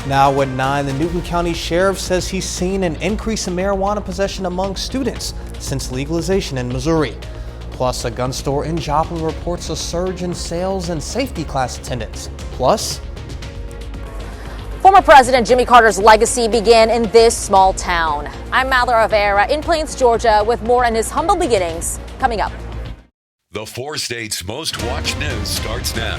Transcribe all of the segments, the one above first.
Now at 9, the Newton County Sheriff says he's seen an increase in marijuana possession among students since legalization in Missouri. Plus, a gun store in Joplin reports a surge in sales and safety class attendance. Plus, former President Jimmy Carter's legacy began in this small town. I'm Mallory Rivera in Plains, Georgia, with more on his humble beginnings coming up. The 4 states' most watched news starts now.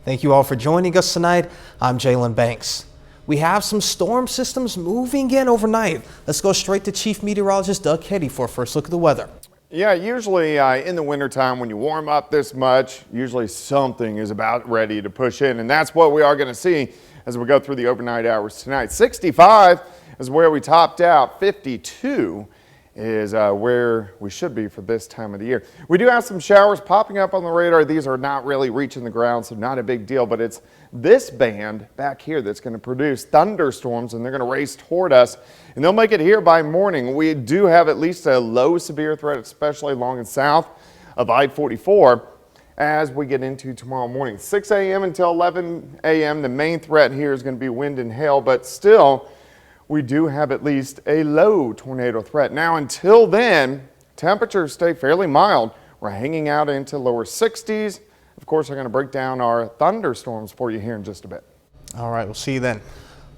Thank you all for joining us tonight. I'm Jalen Banks. We have some storm systems moving in overnight. Let's go straight to Chief Meteorologist Doug Keddy for a first look at the weather. Yeah, usually in the wintertime when you warm up this much, usually something is about ready to push in, and that's what we are going to see as we go through the overnight hours tonight. 65 is where we topped out. 52 is where we should be for this time of the year. We do have some showers popping up on the radar. These are not really reaching the ground, so not a big deal, but it's this band back here that's going to produce thunderstorms, and they're going to race toward us, and they'll make it here by morning. We do have at least a low severe threat, especially along and south of I-44 as we get into tomorrow morning. 6 a.m. until 11 a.m. The main threat here is going to be wind and hail, but still we do have at least a low tornado threat. Now, until then, temperatures stay fairly mild. We're hanging out into lower 60s. Of course, I'm going to break down our thunderstorms for you here in just a bit. All right, we'll see you then.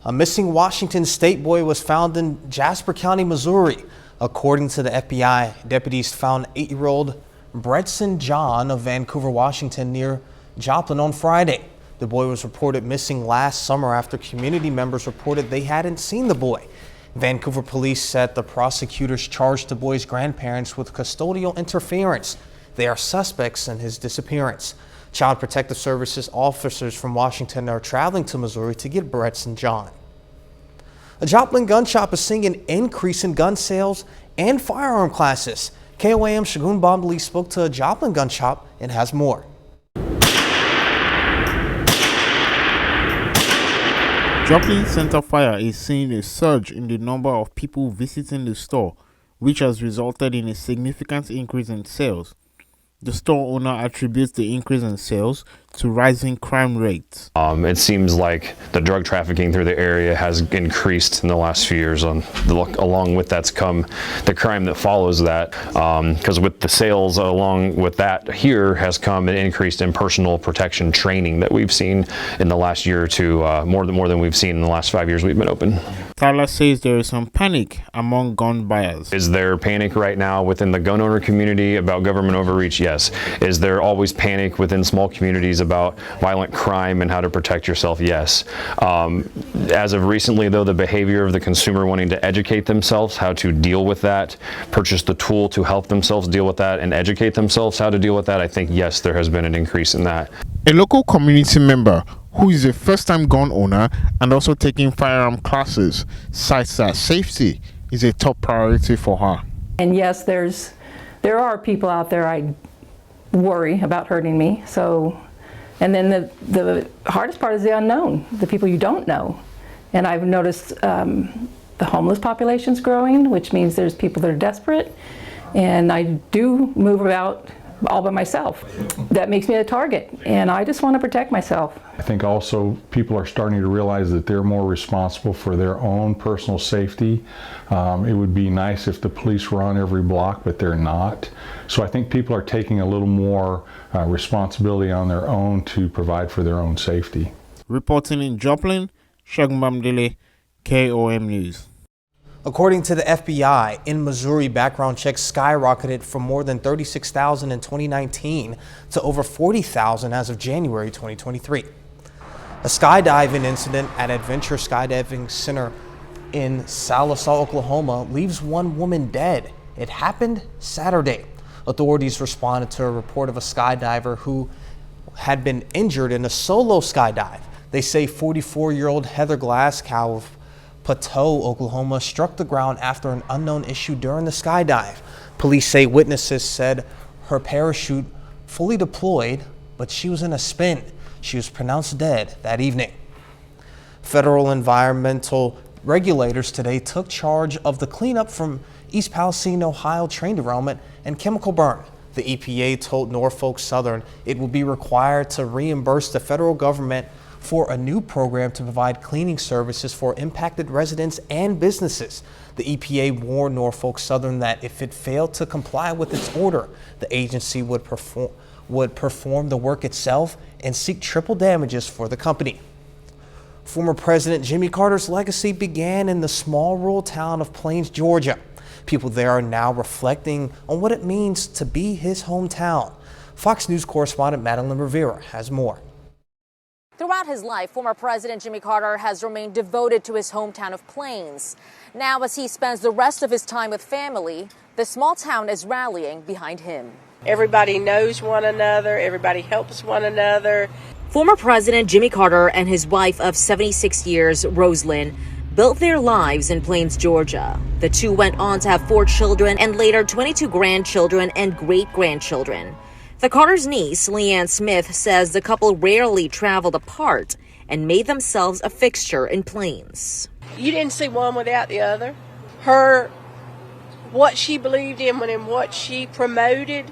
A missing Washington State boy was found in Jasper County, Missouri. According to the FBI, deputies found 8-year-old Bretson John of Vancouver, Washington, near Joplin on Friday. The boy was reported missing last summer after community members reported they hadn't seen the boy. Vancouver police said the prosecutors charged the boy's grandparents with custodial interference. They are suspects in his disappearance. Child Protective Services officers from Washington are traveling to Missouri to get Bretson John. A Joplin gun shop is seeing an increase in gun sales and firearm classes. KOAM Shagun Bomdali spoke to a Joplin gun shop and has more. Joplin Center Fire is seeing a surge in the number of people visiting the store, which has resulted in a significant increase in sales. The store owner attributes the increase in sales to rising crime rates. It seems like the drug trafficking through the area has increased in the last few years. Along with that's come the crime that follows that, because with the sales along with that here has come an increase in personal protection training that we've seen in the last year or two, more than we've seen in the last 5 years we've been open. Tyler says there is some panic among gun buyers. Is there panic right now within the gun owner community about government overreach? Yes. Is there always panic within small communities about violent crime and how to protect yourself? Yes. As of recently, though, the behavior of the consumer wanting to educate themselves how to deal with that, purchase the tool to help themselves deal with that, and educate themselves how to deal with that, I think, yes, there has been an increase in that. A local community member who is a first-time gun owner and also taking firearm classes cites that safety is a top priority for her. And yes, there are people out there I worry about hurting me. So, and then the hardest part is the unknown, the people you don't know. And I've noticed the homeless population's growing, which means there's people that are desperate. And I do move about all by myself. That makes me a target, and I just want to protect myself. I think also people are starting to realize that they're more responsible for their own personal safety. It would be nice if the police were on every block, but they're not. So I think people are taking a little more responsibility on their own to provide for their own safety. Reporting in Joplin, Shagun Bomdali, KOAM News. According to the FBI, in Missouri, background checks skyrocketed from more than 36,000 in 2019 to over 40,000 as of January 2023. A skydiving incident at Adventure Skydiving Center in Sallisaw, Oklahoma, leaves one woman dead. It happened Saturday. Authorities responded to a report of a skydiver who had been injured in a solo skydive. They say 44-year-old Heather Glasgow of Poteau, Oklahoma, struck the ground after an unknown issue during the skydive. Police say witnesses said her parachute fully deployed, but she was in a spin. She was pronounced dead that evening. Federal environmental regulators today took charge of the cleanup from East Palestine, Ohio train derailment and chemical burn. The EPA told Norfolk Southern it will be required to reimburse the federal government for a new program to provide cleaning services for impacted residents and businesses. The EPA warned Norfolk Southern that if it failed to comply with its order, the agency would perform the work itself and seek triple damages for the company. Former President Jimmy Carter's legacy began in the small rural town of Plains, Georgia. People there are now reflecting on what it means to be his hometown. Fox News correspondent Madeline Rivera has more. Throughout his life, former President Jimmy Carter has remained devoted to his hometown of Plains. Now, as he spends the rest of his time with family, the small town is rallying behind him. Everybody knows one another. Everybody helps one another. Former President Jimmy Carter and his wife of 76 years, Rosalind, built their lives in Plains, Georgia. The two went on to have 4 children and later 22 grandchildren and great-grandchildren. The Carter's niece, Leanne Smith, says the couple rarely traveled apart and made themselves a fixture in Plains. You didn't see one without the other. What she believed in and what she promoted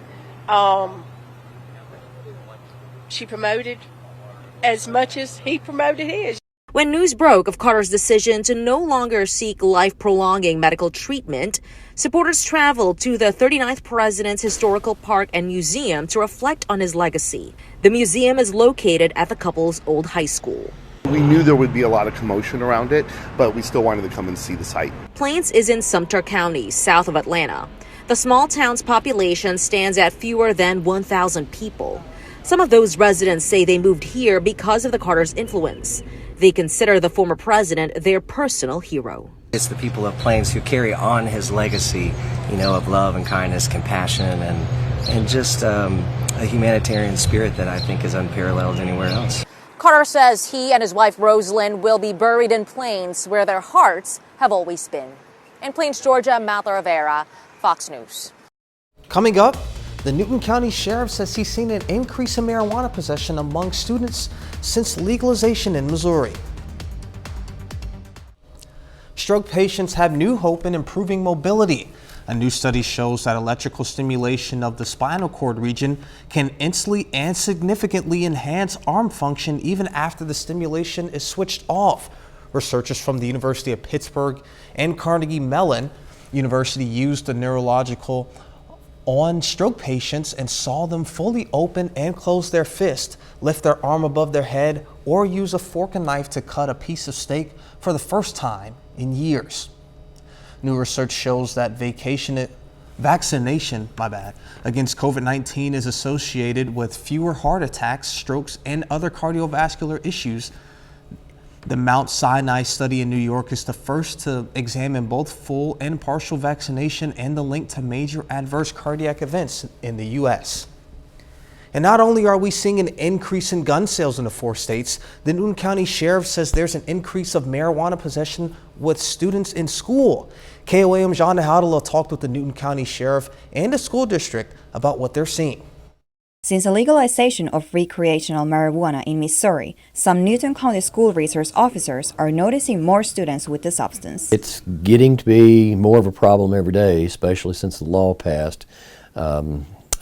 as much as he promoted his. When news broke of Carter's decision to no longer seek life-prolonging medical treatment, supporters traveled to the 39th President's Historical Park and Museum to reflect on his legacy. The museum is located at the couple's old high school. We knew there would be a lot of commotion around it, but we still wanted to come and see the site. Plains is in Sumter County, south of Atlanta. The small town's population stands at fewer than 1,000 people. Some of those residents say they moved here because of the Carter's influence. They consider the former president their personal hero. It's the people of Plains who carry on his legacy, of love and kindness, compassion, and just a humanitarian spirit that I think is unparalleled anywhere else. Carter says he and his wife Rosalind will be buried in Plains, where their hearts have always been. In Plains, Georgia, Madeline Rivera, Fox News. Coming up, the Newton County Sheriff says he's seen an increase in marijuana possession among students since legalization in Missouri. Stroke patients have new hope in improving mobility. A new study shows that electrical stimulation of the spinal cord region can instantly and significantly enhance arm function even after the stimulation is switched off. Researchers from the University of Pittsburgh and Carnegie Mellon University used the neurological on stroke patients and saw them fully open and close their fist, lift their arm above their head, or use a fork and knife to cut a piece of steak for the first time in years. New research shows that vaccination against COVID-19 is associated with fewer heart attacks, strokes, and other cardiovascular issues. The Mount Sinai study in New York is the first to examine both full and partial vaccination and the link to major adverse cardiac events in the U.S. And not only are we seeing an increase in gun sales in the 4 states, the Newton County Sheriff says there's an increase of marijuana possession with students in school. KOAM John Nehadala talked with the Newton County Sheriff and the school district about what they're seeing. Since the legalization of recreational marijuana in Missouri, some Newton County school resource officers are noticing more students with the substance. It's getting to be more of a problem every day, especially since the law passed.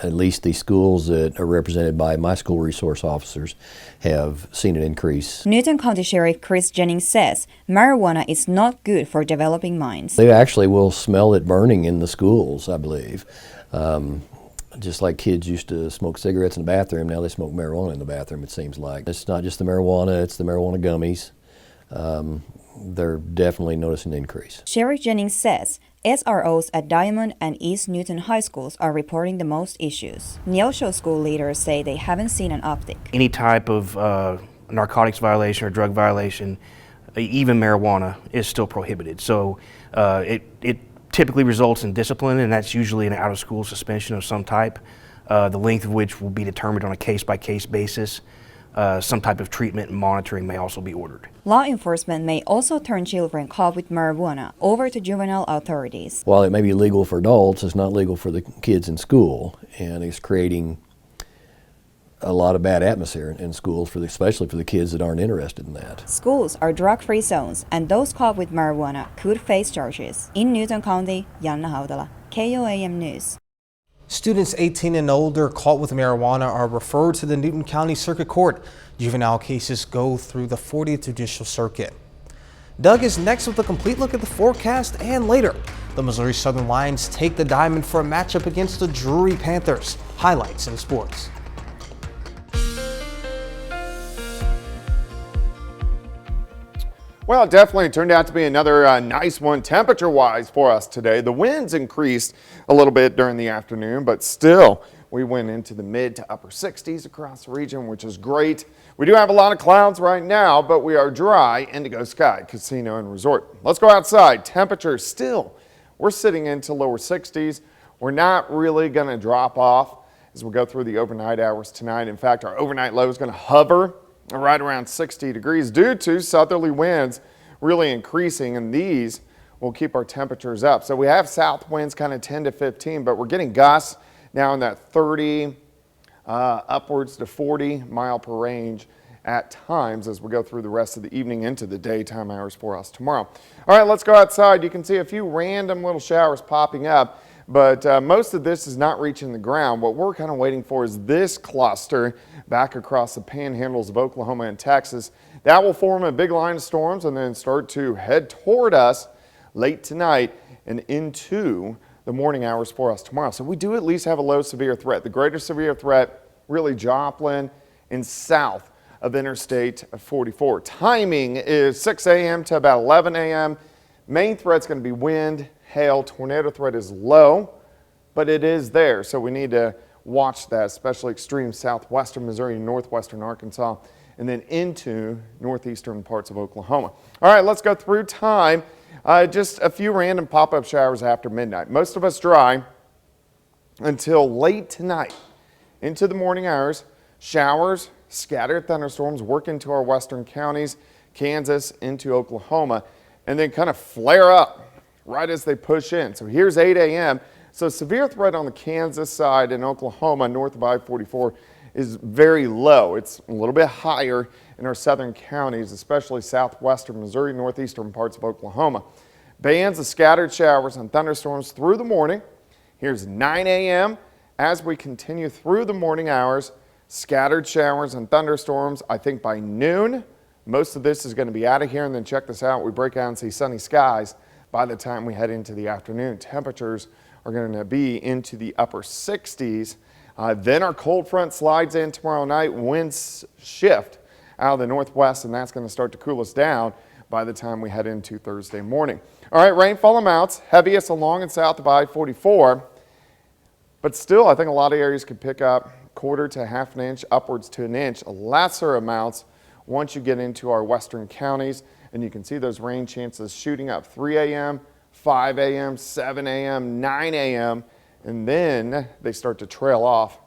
At least the schools that are represented by my school resource officers have seen an increase. Newton County Sheriff Chris Jennings says marijuana is not good for developing minds. They actually will smell it burning in the schools, I believe. Just like kids used to smoke cigarettes in the bathroom, now they smoke marijuana in the bathroom, it seems like. It's not just the marijuana, it's the marijuana gummies. They're definitely noticing an increase. Sheriff Jennings says SROs at Diamond and East Newton high schools are reporting the most issues. Neosho school leaders say they haven't seen an uptick. Any type of narcotics violation or drug violation, even marijuana, is still prohibited. So it typically results in discipline, and that's usually an out-of-school suspension of some type, the length of which will be determined on a case-by-case basis. Some type of treatment and monitoring may also be ordered. Law enforcement may also turn children caught with marijuana over to juvenile authorities. While it may be legal for adults, it's not legal for the kids in school, and it's creating a lot of bad atmosphere in schools, especially for the kids that aren't interested in that. Schools are drug-free zones, and those caught with marijuana could face charges. In Newton County, Yanna Haudala, KOAM News. Students 18 and older caught with marijuana are referred to the Newton County Circuit Court. Juvenile cases go through the 40th Judicial Circuit. Doug is next with a complete look at the forecast, and later, the Missouri Southern Lions take the diamond for a matchup against the Drury Panthers. Highlights in sports. Well, it definitely turned out to be another nice one temperature-wise for us today. The winds increased a little bit during the afternoon, but still we went into the mid to upper 60s across the region, which is great. We do have a lot of clouds right now, but we are dry, indigo sky, casino and resort. Let's go outside. Temperature still, we're sitting into lower 60s. We're not really going to drop off as we go through the overnight hours tonight. In fact, our overnight low is going to hover right around 60 degrees due to southerly winds really increasing, and these will keep our temperatures up. So we have south winds kind of 10 to 15, but we're getting gusts now in that 30 upwards to 40 mile per range at times as we go through the rest of the evening into the daytime hours for us tomorrow. All right, let's go outside. You can see a few random little showers popping up, but most of this is not reaching the ground. What we're kind of waiting for is this cluster back across the panhandles of Oklahoma and Texas. That will form a big line of storms and then start to head toward us late tonight and into the morning hours for us tomorrow. So we do at least have a low severe threat. The greater severe threat, really Joplin and south of Interstate 44. Timing is 6 a.m. to about 11 a.m. Main threat's going to be wind, hail. Tornado threat is low, but it is there. So we need to watch that, especially extreme southwestern Missouri, northwestern Arkansas, and then into northeastern parts of Oklahoma. All right, let's go through time. Just a few random pop-up showers after midnight. Most of us dry until late tonight. Into the morning hours, showers, scattered thunderstorms work into our western counties, Kansas, into Oklahoma, and then kind of flare up right as they push in. So here's 8 a.m. So severe threat on the Kansas side in Oklahoma, north of I-44, is very low. It's a little bit higher in our southern counties, especially southwestern Missouri, northeastern parts of Oklahoma. Bands of scattered showers and thunderstorms through the morning. Here's 9 a.m. As we continue through the morning hours, scattered showers and thunderstorms. I think by noon, most of this is going to be out of here. And then check this out. We break out and see sunny skies by the time we head into the afternoon. Temperatures are going to be into the upper 60s. Then our cold front slides in tomorrow night. Winds shift out of the northwest, and that's going to start to cool us down by the time we head into Thursday morning. All right, rainfall amounts, heaviest along and south of I-44. But still, I think a lot of areas could pick up quarter to half an inch, upwards to an inch. Lesser amounts once you get into our western counties, and you can see those rain chances shooting up 3 a.m., 5 a.m., 7 a.m., 9 a.m., and then they start to trail off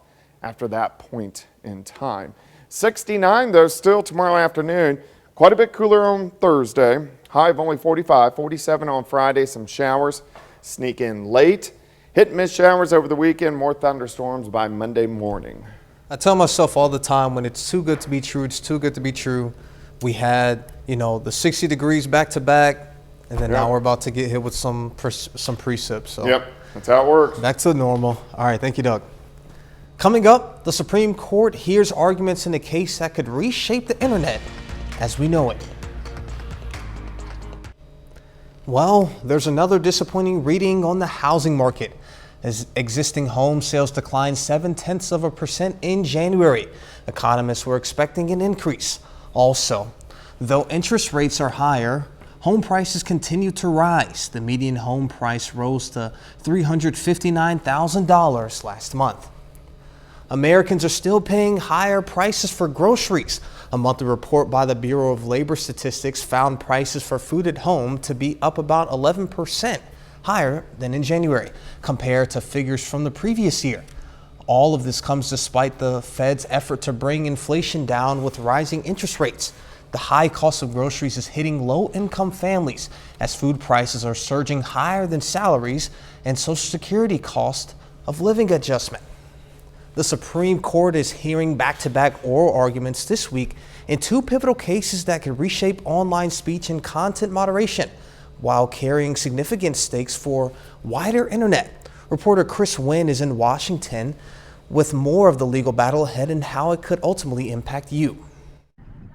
after that point in time. 69 though still tomorrow afternoon. Quite a bit cooler on Thursday. High of only 45, 47 on Friday. Some showers sneak in late. Hit and miss showers over the weekend. More thunderstorms by Monday morning. I tell myself all the time, when it's too good to be true, it's too good to be true. We had, the 60 degrees back to back, and then now we're about to get hit with some precip. So yep, that's how it works. Back to normal. All right, thank you, Doug. Coming up, the Supreme Court hears arguments in a case that could reshape the internet as we know it. Well, there's another disappointing reading on the housing market, as existing home sales declined 0.7% in January. Economists were expecting an increase. Also, though interest rates are higher, home prices continue to rise. The median home price rose to $359,000 last month. Americans are still paying higher prices for groceries. A monthly report by the Bureau of Labor Statistics found prices for food at home to be up about 11% higher than in January, compared to figures from the previous year. All of this comes despite the Fed's effort to bring inflation down with rising interest rates. The high cost of groceries is hitting low-income families as food prices are surging higher than salaries and Social Security cost of living adjustment. The Supreme Court is hearing back-to-back oral arguments this week in two pivotal cases that could reshape online speech and content moderation while carrying significant stakes for wider internet. Reporter Chris Wynn is in Washington with more of the legal battle ahead and how it could ultimately impact you.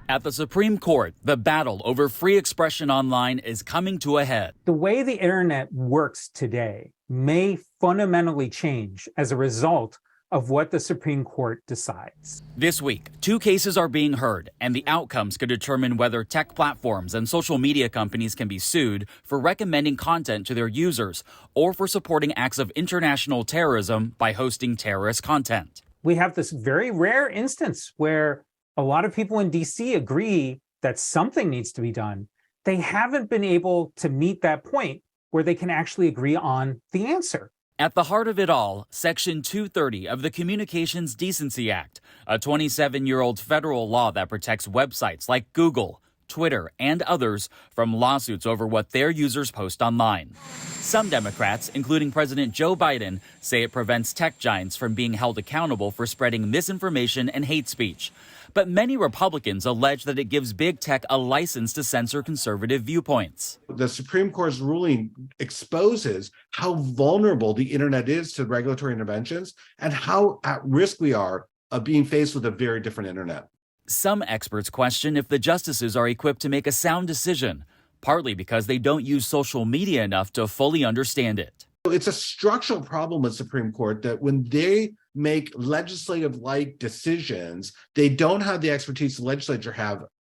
At the Supreme Court, the battle over free expression online is coming to a head. The way the internet works today may fundamentally change as a result of what the Supreme Court decides. This week, 2 cases are being heard, and the outcomes could determine whether tech platforms and social media companies can be sued for recommending content to their users or for supporting acts of international terrorism by hosting terrorist content. We have this very rare instance where a lot of people in DC agree that something needs to be done. They haven't been able to meet that point where they can actually agree on the answer. At the heart of it all, Section 230 of the Communications Decency Act, a 27-year-old federal law that protects websites like Google, Twitter, and others from lawsuits over what their users post online. Some Democrats, including President Joe Biden, say it prevents tech giants from being held accountable for spreading misinformation and hate speech. But many Republicans allege that it gives big tech a license to censor conservative viewpoints. The Supreme Court's ruling exposes how vulnerable the internet is to regulatory interventions and how at risk we are of being faced with a very different internet. Some experts question if the justices are equipped to make a sound decision, partly because they don't use social media enough to fully understand it. It's a structural problem with Supreme Court that when they make legislative-like decisions, they don't have the expertise the legislature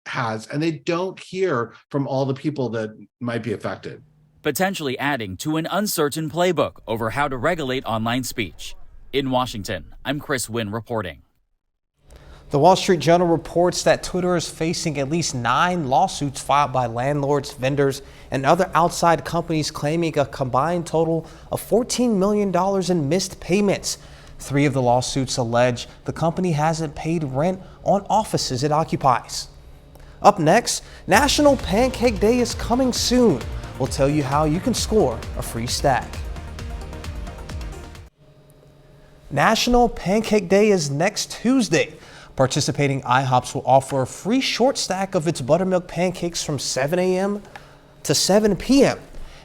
has, and they don't hear from all the people that might be affected. Potentially adding to an uncertain playbook over how to regulate online speech. In Washington, I'm Chris Wynn reporting. The Wall Street Journal reports that Twitter is facing at least 9 lawsuits filed by landlords, vendors, and other outside companies claiming a combined total of $14 million in missed payments. 3 of the lawsuits allege the company hasn't paid rent on offices it occupies. Up next, National Pancake Day is coming soon. We'll tell you how you can score a free stack. National Pancake Day is next Tuesday. Participating IHOPs will offer a free short stack of its buttermilk pancakes from 7 a.m. to 7 p.m.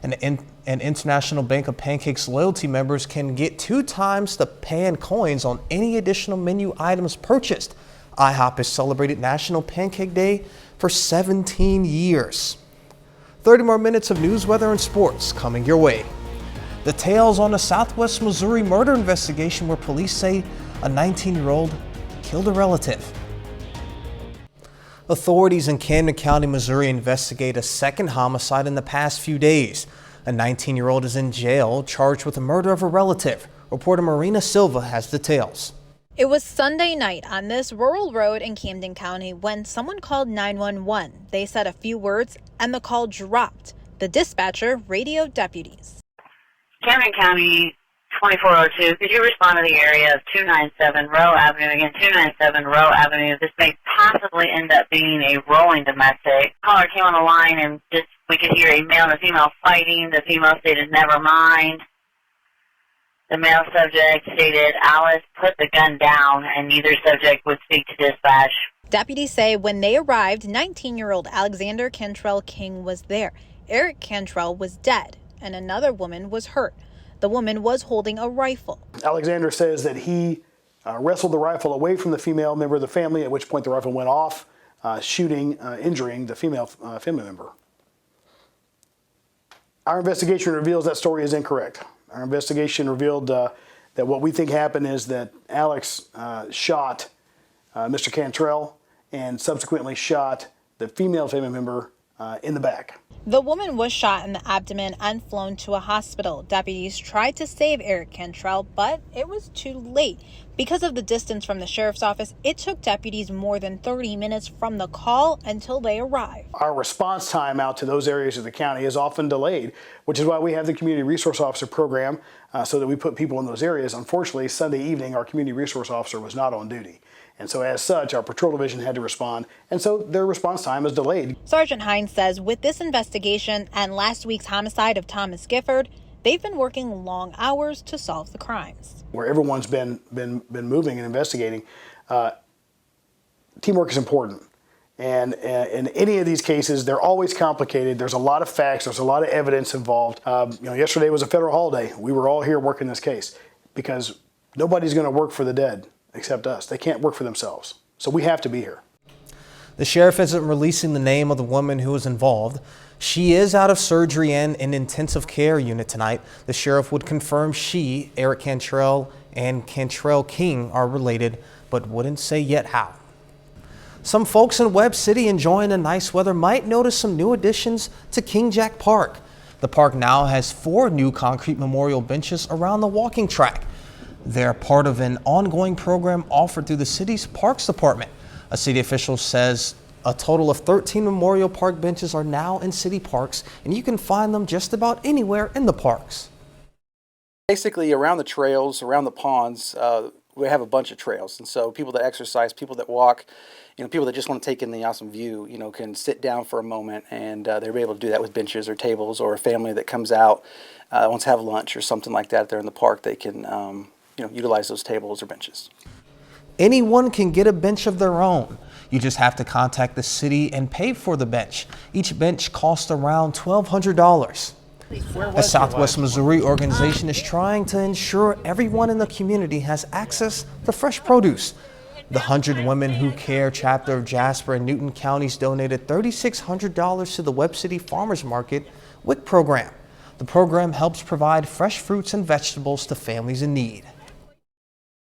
And International Bank of Pancakes loyalty members can get 2 times the pan coins on any additional menu items purchased. IHOP has celebrated National Pancake Day for 17 years. 30 more minutes of news, weather, and sports coming your way. Details on a Southwest Missouri murder investigation where police say a 19-year-old killed a relative. Authorities in Camden County, Missouri investigate a second homicide in the past few days. A 19-year-old is in jail charged with the murder of a relative. Reporter Marina Silva has details. It was Sunday night on this rural road in Camden County when someone called 911. They said a few words and the call dropped. The dispatcher radioed deputies. Camden County 2402, could you respond to the area of 297 Rowe Avenue? Again, 297 Rowe Avenue. This may possibly end up being a rolling domestic. Caller came on the line and we could hear a male and a female fighting. The female stated, "Never mind." The male subject stated, "Alice, put the gun down," and neither subject would speak to dispatch. Deputies say when they arrived, 19-year-old Alexander Cantrell King was there. Eric Cantrell was dead, and another woman was hurt. The woman was holding a rifle. Alexander says that he wrestled the rifle away from the female member of the family, at which point the rifle went off, injuring the female family member. Our investigation reveals that story is incorrect. Our investigation revealed that what we think happened is that Alex shot Mr. Cantrell and subsequently shot the female family member in the back. The woman was shot in the abdomen and flown to a hospital. Deputies tried to save Eric Cantrell, but it was too late. Because of the distance from the sheriff's office, it took deputies more than 30 minutes from the call until they arrived. Our response time out to those areas of the county is often delayed, which is why we have the Community Resource Officer program so that we put people in those areas. Unfortunately, Sunday evening, our Community Resource Officer was not on duty. And so as such, our patrol division had to respond, and so their response time is delayed. Sergeant Hines says with this investigation and last week's homicide of Thomas Gifford, they've been working long hours to solve the crimes. Where everyone's been moving and investigating, teamwork is important. And in any of these cases, they're always complicated. There's a lot of facts. There's a lot of evidence involved. Yesterday was a federal holiday. We were all here working this case because nobody's going to work for the dead except us. They can't work for themselves. So we have to be here. The sheriff isn't releasing the name of the woman who was involved. She is out of surgery and in intensive care unit tonight. The sheriff would confirm she, Eric Cantrell, and Cantrell King are related, but wouldn't say yet how. Some folks in Webb City enjoying the nice weather might notice some new additions to King Jack Park. The park now has 4 new concrete memorial benches around the walking track. They're part of an ongoing program offered through the city's Parks Department. A city official says a total of 13 memorial park benches are now in city parks, and you can find them just about anywhere in the parks. Basically, around the trails, around the ponds, we have a bunch of trails, and so people that exercise, people that walk, people that just want to take in the awesome view, can sit down for a moment, and they're able to do that with benches or tables, or a family that comes out wants to have lunch or something like that. They're in the park, they can utilize those tables or benches. Anyone can get a bench of their own. You just have to contact the city and pay for the bench. Each bench costs around $1,200. A Southwest Missouri organization is trying to ensure everyone in the community has access to fresh produce. The 100 Women Who Care chapter of Jasper and Newton counties donated $3,600 to the Webb City Farmers Market WIC program. The program helps provide fresh fruits and vegetables to families in need.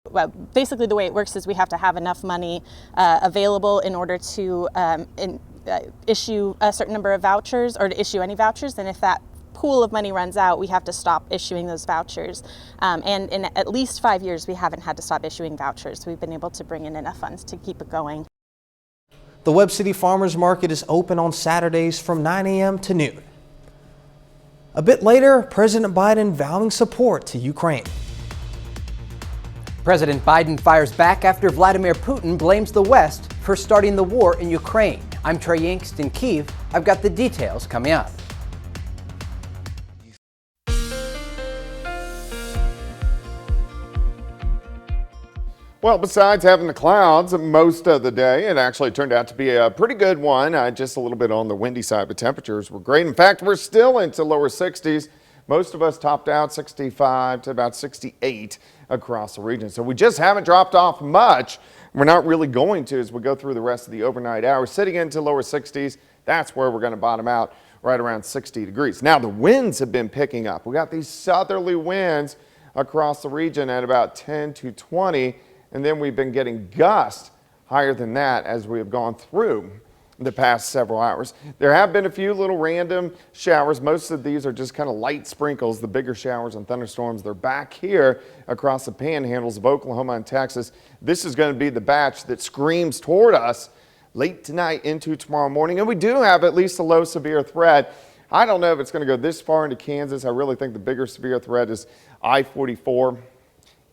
Well, basically the way it works is we have to have enough money available in order to issue a certain number of vouchers, or to issue any vouchers, and if that pool of money runs out, we have to stop issuing those vouchers. And in at least 5 years, we haven't had to stop issuing vouchers. We've been able to bring in enough funds to keep it going. The Webb City Farmers Market is open on Saturdays from 9 a.m. to noon. A bit later, President Biden vowing support to Ukraine. President Biden fires back after Vladimir Putin blames the West for starting the war in Ukraine. I'm Trey Yingst in Kyiv. I've got the details coming up. Well, besides having the clouds most of the day, it actually turned out to be a pretty good one. Just a little bit on the windy side, but temperatures were great. In fact, we're still into lower 60s. Most of us topped out 65 to about 68 across the region. So we just haven't dropped off much. We're not really going to as we go through the rest of the overnight hours. Sitting into lower 60s, that's where we're going to bottom out, right around 60 degrees. Now the winds have been picking up. We got these southerly winds across the region at about 10 to 20. And then we've been getting gusts higher than that as we have gone through the past several hours. There have been a few little random showers. Most of these are just kind of light sprinkles. The bigger showers and thunderstorms, they're back here across the panhandles of Oklahoma and Texas. This is going to be the batch that screams toward us late tonight into tomorrow morning. And we do have at least a low severe threat. I don't know if it's going to go this far into Kansas. I really think the bigger severe threat is I-44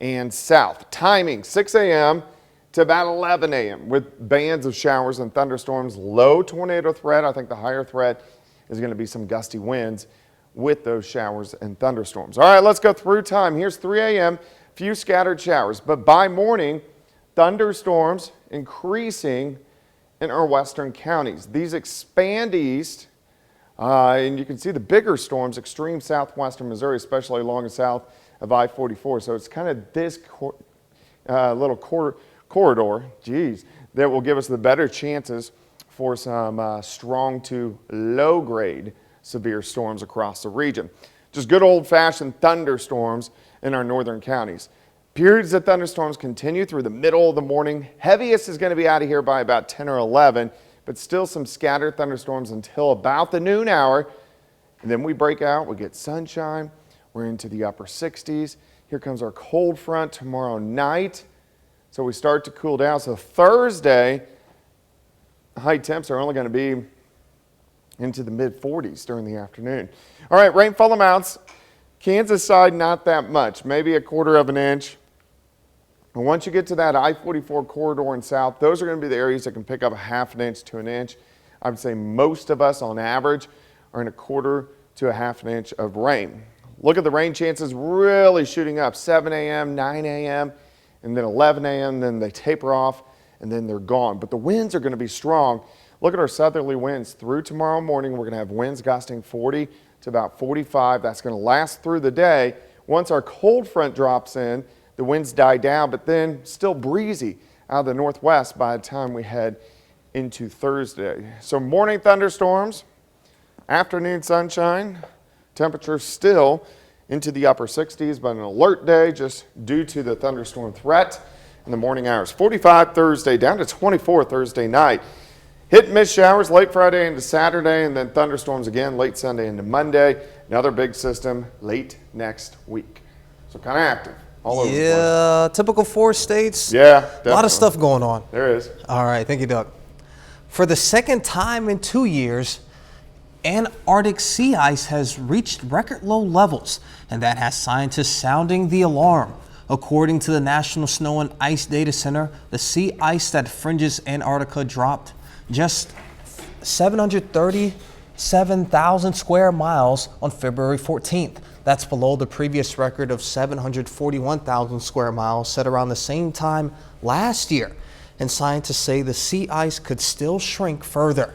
and south. Timing 6 a.m. to about 11 a.m. with bands of showers and thunderstorms. Low tornado threat. I think the higher threat is going to be some gusty winds with those showers and thunderstorms. All right, let's go through time. Here's 3 a.m. Few scattered showers, but by morning, thunderstorms increasing in our western counties. These expand east, and you can see the bigger storms, extreme southwestern Missouri, especially along the south of I-44. So it's kind of this little corridor, that will give us the better chances for some strong to low grade severe storms across the region. Just good old-fashioned thunderstorms in our northern counties. Periods of thunderstorms continue through the middle of the morning. Heaviest is going to be out of here by about 10 or 11, but still some scattered thunderstorms until about the noon hour. And then we break out, we get sunshine. We're into the upper 60s. Here comes our cold front tomorrow night. So we start to cool down. So Thursday, high temps are only going to be into the mid 40s during the afternoon. All right, rainfall amounts. Kansas side, not that much, maybe a quarter of an inch. And once you get to that I-44 corridor in south, those are going to be the areas that can pick up a half an inch to an inch. I would say most of us on average are in a quarter to a half an inch of rain. Look at the rain chances really shooting up, 7 a.m., 9 a.m., and then 11 a.m., then they taper off and then they're gone. But the winds are going to be strong. Look at our southerly winds through tomorrow morning. We're going to have winds gusting 40 to about 45. That's going to last through the day. Once our cold front drops in, the winds die down, but then still breezy out of the northwest by the time we head into Thursday. So morning thunderstorms, afternoon sunshine, temperatures still into the upper 60s, but an alert day just due to the thunderstorm threat in the morning hours. 45 Thursday, down to 24 Thursday night. Hit and miss showers late Friday into Saturday, and then thunderstorms again late Sunday into Monday. Another big system late next week. So kind of active all over the place. Yeah, typical 4 states. Yeah, definitely. A lot of stuff going on. There is. All right, thank you, Doug. For the second time in 2 years, Antarctic sea ice has reached record low levels, and that has scientists sounding the alarm. According to the National Snow and Ice Data Center, the sea ice that fringes Antarctica dropped just 737,000 square miles on February 14th. That's below the previous record of 741,000 square miles set around the same time last year. And scientists say the sea ice could still shrink further.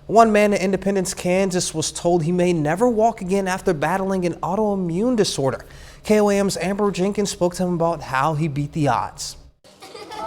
One man in Independence, Kansas was told he may never walk again after battling an autoimmune disorder. KOAM's Amber Jenkins spoke to him about how he beat the odds.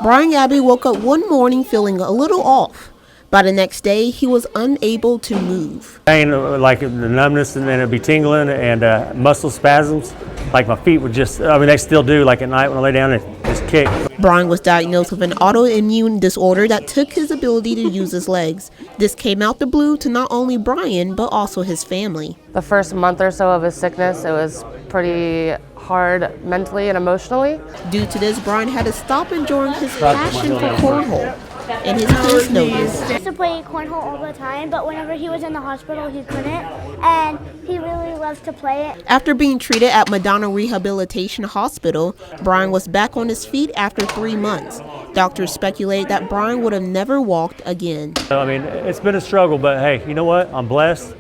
Brian Abbey woke up one morning feeling a little off. By the next day, he was unable to move. Pain, like the numbness, and then it'd be tingling and muscle spasms. Like my feet would just, they still do, like at night when I lay down and just kick. Brian was diagnosed with an autoimmune disorder that took his ability to use his legs. This came out the blue to not only Brian, but also his family. The first month or so of his sickness, it was pretty hard mentally and emotionally. Due to this, Brian had to stop enjoying his passion for cornhole. And his kids noticed. He used to play cornhole all the time, but whenever he was in the hospital, he couldn't, and he really loves to play it. After being treated at Madonna Rehabilitation Hospital, Brian was back on his feet after 3 months. Doctors speculate that Brian would have never walked again. It's been a struggle, but hey, you know what? I'm blessed.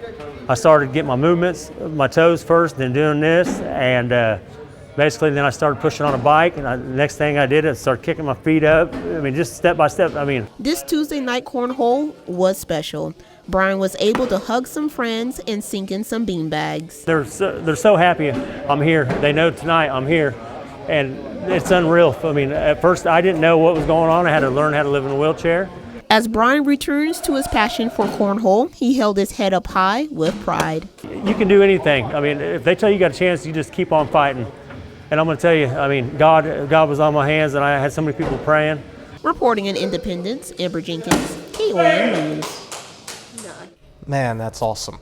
I started getting my movements, my toes first, then doing this, and basically, then I started pushing on a bike, and the next thing I did is start kicking my feet up. Just step by step. This Tuesday night cornhole was special. Brian was able to hug some friends and sink in some beanbags. They're so happy I'm here. They know tonight I'm here, and it's unreal. At first I didn't know what was going on. I had to learn how to live in a wheelchair. As Brian returns to his passion for cornhole, he held his head up high with pride. You can do anything. If they tell you got a chance, you just keep on fighting. And I'm going to tell you, God was on my hands, and I had so many people praying. Reporting in Independence, Amber Jenkins, KOAM News. Man, that's awesome.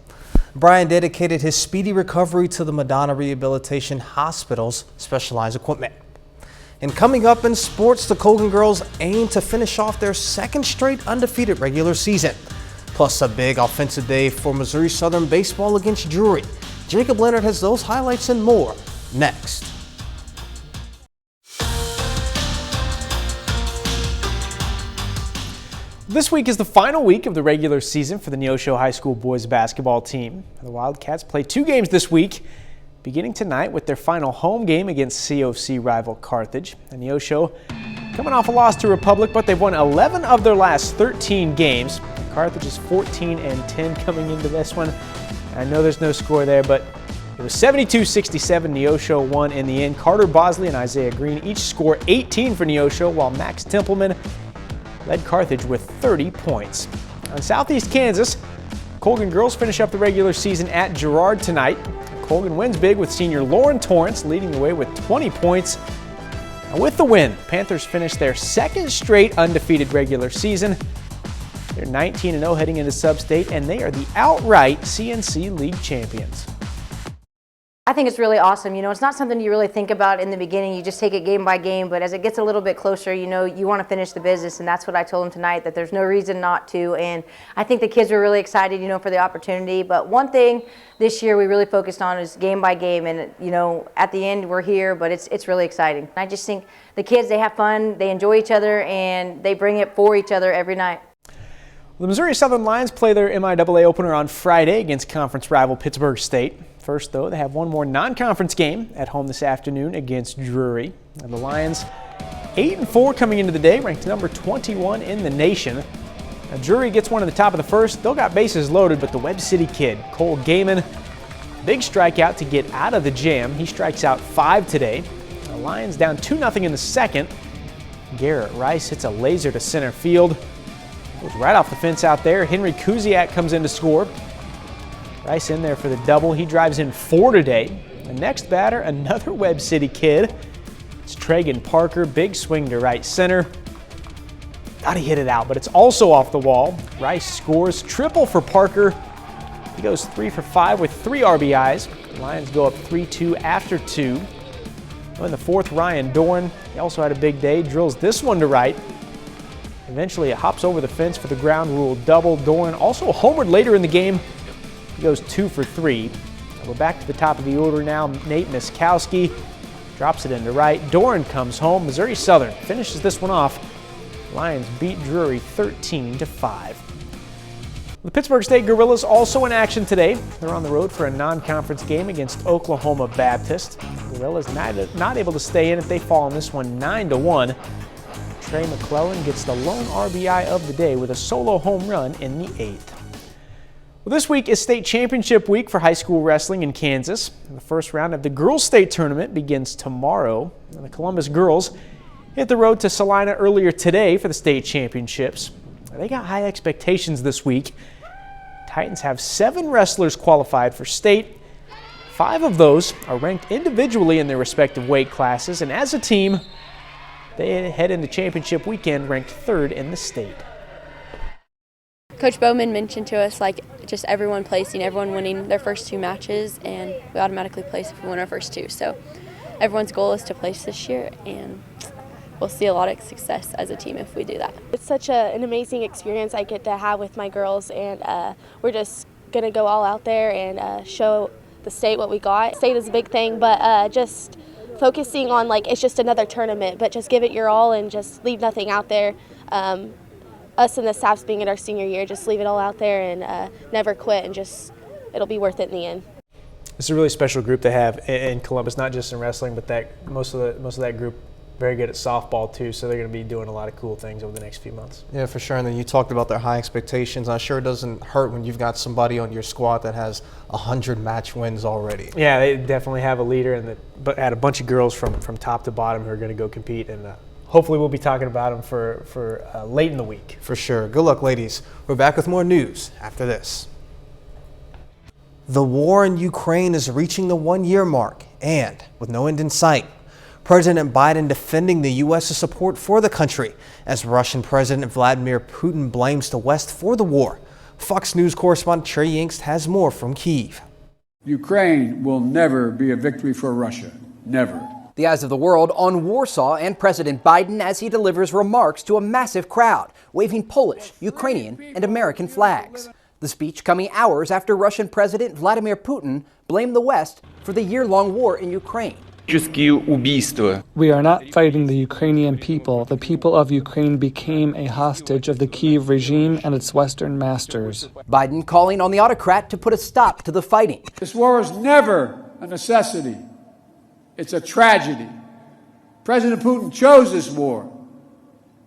Brian dedicated his speedy recovery to the Madonna Rehabilitation Hospital's specialized equipment. And coming up in sports, the Colgan girls aim to finish off their second straight undefeated regular season. Plus a big offensive day for Missouri Southern baseball against Drury. Jacob Leonard has those highlights and more next. This week is the final week of the regular season for the Neosho High School boys basketball team. The Wildcats play 2 games this week, beginning tonight with their final home game against COC rival Carthage. The Neosho coming off a loss to Republic, but they've won 11 of their last 13 games. Carthage is 14-10 coming into this one. I know there's no score there, but it was 72-67. Neosho won in the end. Carter Bosley and Isaiah Green each score 18 for Neosho, while Max Templeman led Carthage with 30 points. On Southeast Kansas, Colgan girls finish up the regular season at Girard tonight. Colgan wins big with senior Lauren Torrance leading the way with 20 points. And with the win, Panthers finish their second straight undefeated regular season. They're 19-0 heading into Sub-State, and they are the outright CNC League champions. I think it's really awesome. It's not something you really think about in the beginning. You just take it game by game, but as it gets a little bit closer, you want to finish the business, and that's what I told them tonight, that there's no reason not to. And I think the kids were really excited, for the opportunity. But one thing this year we really focused on is game by game, and at the end we're here, but it's really exciting. I just think the kids, they have fun, they enjoy each other, and they bring it for each other every night. The Missouri Southern Lions play their MIAA opener on Friday against conference rival Pittsburgh State. First, though, they have one more non-conference game at home this afternoon against Drury. And the Lions 8-4 coming into the day, ranked number 21 in the nation. Now, Drury gets one in the top of the first. Still got bases loaded, but the Webb City kid, Cole Gaiman, big strikeout to get out of the jam. He strikes out 5 today. The Lions down 2-0 in the second. Garrett Rice hits a laser to center field. Goes right off the fence out there. Henry Kuziak comes in to score. Rice in there for the double. He drives in 4 today. The next batter, another Webb City kid. It's Tragan Parker. Big swing to right center. Gotta hit it out, but it's also off the wall. Rice scores. Triple for Parker. He goes 3 for 5 with 3 RBIs. The Lions go up 3-2 after 2. In the fourth, Ryan Doran, he also had a big day, drills this one to right. Eventually it hops over the fence for the ground rule double. Doran also homered later in the game. He goes 2 for 3. We're back to the top of the order now. Nate Miskowski drops it into right. Doran comes home. Missouri Southern finishes this one off. Lions beat Drury 13-5. The Pittsburgh State Gorillas also in action today. They're on the road for a non-conference game against Oklahoma Baptist. The Gorillas not able to stay in if they fall in this one 9-1. Trey McClellan gets the lone RBI of the day with a solo home run in the 8th. Well, this week is state championship week for high school wrestling in Kansas. The first round of the girls' state tournament begins tomorrow. The Columbus girls hit the road to Salina earlier today for the state championships. They got high expectations this week. Titans have 7 wrestlers qualified for state. 5 of those are ranked individually in their respective weight classes, and as a team, they head into championship weekend ranked 3rd in the state. Coach Bowman mentioned to us, just everyone placing, everyone winning their first 2 matches, and we automatically place if we win our first 2. So everyone's goal is to place this year, and we'll see a lot of success as a team if we do that. It's such an amazing experience I get to have with my girls, and we're just going to go all out there and show the state what we got. State is a big thing, but just focusing on it's just another tournament, but just give it your all and just leave nothing out there. Us and the staffs being in our senior year, just leave it all out there and never quit, and it'll be worth it in the end. It's a really special group to have in Columbus, not just in wrestling, but most of that group very good at softball too, so they're going to be doing a lot of cool things over the next few months. Yeah, for sure. And then you talked about their high expectations. I'm sure it doesn't hurt when you've got somebody on your squad that has 100 match wins already. Yeah, they definitely have a leader, but add a bunch of girls from top to bottom who are going to go compete, and hopefully we'll be talking about them for late in the week. For sure. Good luck, ladies. We're back with more news after this. The war in Ukraine is reaching the 1-year mark, and with no end in sight. President Biden defending the U.S.'s support for the country as Russian President Vladimir Putin blames the West for the war. Fox News correspondent Trey Yingst has more from Kyiv. Ukraine will never be a victory for Russia. Never. The eyes of the world on Warsaw and President Biden as he delivers remarks to a massive crowd, waving Polish, Ukrainian, and American flags. The speech coming hours after Russian President Vladimir Putin blamed the West for the year-long war in Ukraine. We are not fighting the Ukrainian people. The people of Ukraine became a hostage of the Kyiv regime and its Western masters. Biden calling on the autocrat to put a stop to the fighting. This war is never a necessity. It's a tragedy. President Putin chose this war.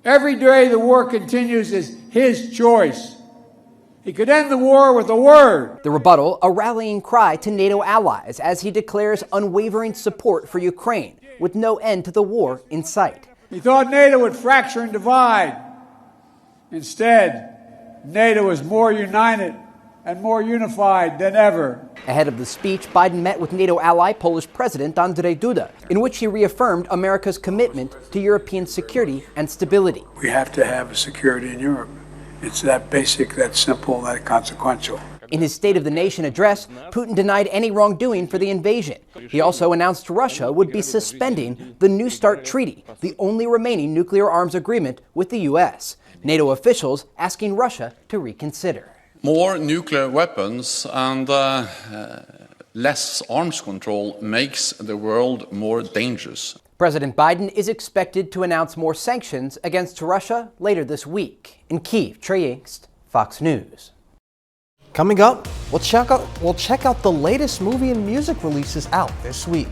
Every day the war continues is his choice. He could end the war with a word. The rebuttal, a rallying cry to NATO allies as he declares unwavering support for Ukraine, with no end to the war in sight. He thought NATO would fracture and divide. Instead, NATO is more united and more unified than ever. Ahead of the speech, Biden met with NATO ally Polish President Andrzej Duda, in which he reaffirmed America's commitment to European security and stability. We have to have a security in Europe. It's that basic, that simple, that consequential. In his State of the Nation address, Putin denied any wrongdoing for the invasion. He also announced Russia would be suspending the New START Treaty, the only remaining nuclear arms agreement with the U.S. NATO officials asking Russia to reconsider. More nuclear weapons and less arms control makes the world more dangerous. President Biden is expected to announce more sanctions against Russia later this week. In Kyiv, Trey Yingst, Fox News. Coming up, we'll check out the latest movie and music releases out this week.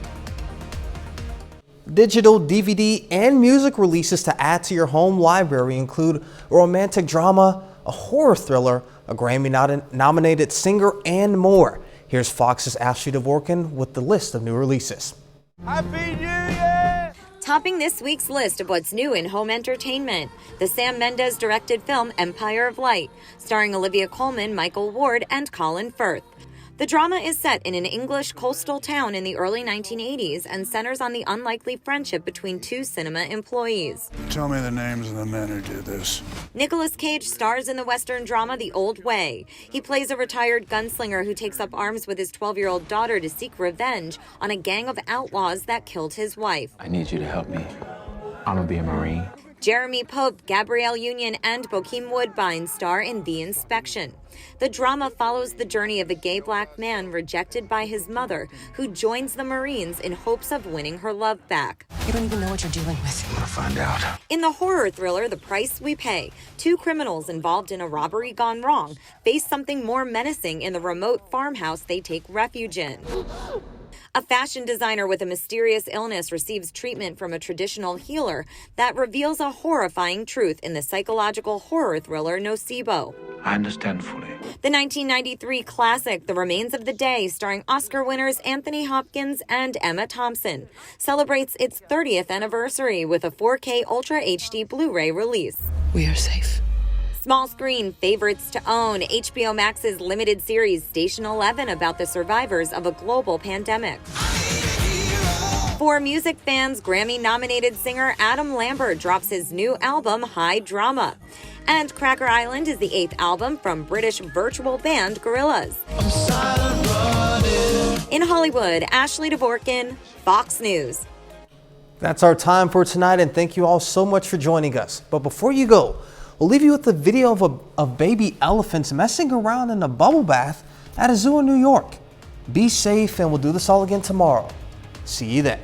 Digital, DVD, and music releases to add to your home library include a romantic drama, a horror thriller, a Grammy-nominated singer, and more. Here's Fox's Ashley Dvorkin with the list of new releases. Happy New Year! Topping this week's list of what's new in home entertainment, the Sam Mendes-directed film Empire of Light, starring Olivia Colman, Michael Ward, and Colin Firth. The drama is set in an English coastal town in the early 1980s and centers on the unlikely friendship between two cinema employees. Tell me the names of the men who did this. Nicolas Cage stars in the Western drama The Old Way. He plays a retired gunslinger who takes up arms with his 12-year-old daughter to seek revenge on a gang of outlaws that killed his wife. I need you to help me. I'm gonna be a Marine. Jeremy Pope, Gabrielle Union, and Bokeem Woodbine star in The Inspection. The drama follows the journey of a gay black man rejected by his mother, who joins the Marines in hopes of winning her love back. You don't even know what you're dealing with. I'm gonna find out. In the horror thriller The Price We Pay, two criminals involved in a robbery gone wrong face something more menacing in the remote farmhouse they take refuge in. A fashion designer with a mysterious illness receives treatment from a traditional healer that reveals a horrifying truth in the psychological horror thriller Nocebo. I understand fully. The 1993 classic The Remains of the Day, starring Oscar winners Anthony Hopkins and Emma Thompson, celebrates its 30th anniversary with a 4K Ultra HD Blu-ray release. We are safe. Small screen favorites to own, HBO Max's limited series Station 11 about the survivors of a global pandemic. For music fans, Grammy-nominated singer Adam Lambert drops his new album High Drama. And Cracker Island is the 8th album from British virtual band Gorillaz. In Hollywood, Ashley Dvorkin, Fox News. That's our time for tonight, and thank you all so much for joining us. But before you go, we'll leave you with a video of baby elephants messing around in a bubble bath at a zoo in New York. Be safe, and we'll do this all again tomorrow. See you then.